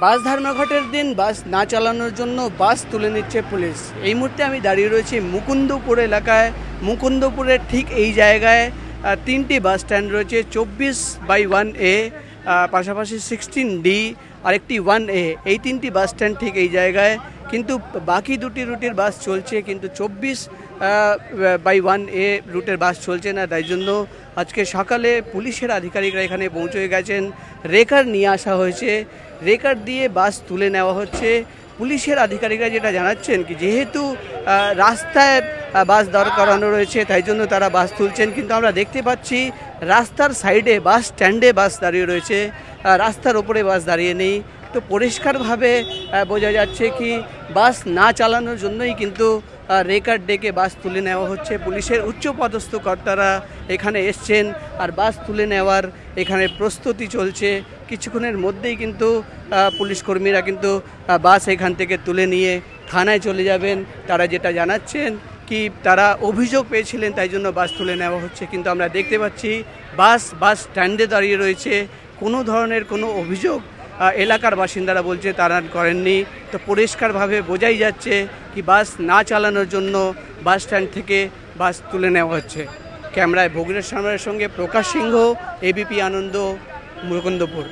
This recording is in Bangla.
বাস ধর্মঘটের দিন বাস না চালানোর জন্য বাস তুলে নিচ্ছে পুলিশ। এই মুহূর্তে আমি দাঁড়িয়ে রয়েছি মুকুন্দপুর এলাকায়। মুকুন্দপুরের ঠিক এই জায়গায় তিনটি বাস স্ট্যান্ড রয়েছে, 24/1A, পাশাপাশি 16D, আরেকটি 1A। এই তিনটি বাস স্ট্যান্ড ঠিক এই জায়গায়, কিন্তু বাকি দুটি রুটের বাস চলছে, কিন্তু 24/1A রুটের বাস চলছে না। তাই জন্য আজকে সকালে পুলিশের আধিকারিকরা এখানে পৌঁছে গেছেন, রেকার নিয়ে আসা হয়েছে, রেকার দিয়ে বাস তুলে নেওয়া হচ্ছে। পুলিশের আধিকারিকরা যেটা জানাচ্ছেন কি, যেহেতু রাস্তায় বাস দাঁড় করানো রয়েছে তাই জন্য তারা বাস তুলছেন, কিন্তু আমরা দেখতে পাচ্ছি রাস্তার সাইডে বাস স্ট্যান্ডে বাস দাঁড়িয়ে রয়েছে, রাস্তার ওপরে বাস দাঁড়িয়ে নেই। তো পরিষ্কারভাবে বোঝা যাচ্ছে কি বাস না চালানোর জন্যই কিন্তু রেকার ডেকে বাস তুলে নেওয়া হচ্ছে। পুলিশের উচ্চপদস্থ কর্তারা এখানে এসছেন আর বাস তুলে নেওয়ার এখানে প্রস্তুতি চলছে। কিছুক্ষণের মধ্যেই কিন্তু পুলিশ কর্মীরা কিন্তু বাস এখান থেকে তুলে নিয়ে থানায় চলে যাবেন। তারা যেটা জানাচ্ছেন কি তারা অভিযোগ পেয়েছিলেন তাই জন্য বাস তুলে নেওয়া হচ্ছে, কিন্তু আমরা দেখতে পাচ্ছি বাস স্ট্যান্ডে দাঁড়িয়ে রয়েছে। কোনো ধরনের কোনো অভিযোগ এলাকার বাসিন্দারা বলছে তারা করেননি। তো পরিষ্কারভাবে বোঝাই যাচ্ছে কি বাস না চালানোর জন্য বাস স্ট্যান্ড থেকে বাস তুলে নেওয়া হচ্ছে। ক্যামেরায় ভগিরেশ শর্মার সঙ্গে প্রকাশ সিংহ, এবিপি আনন্দ, মুকুন্দপুর।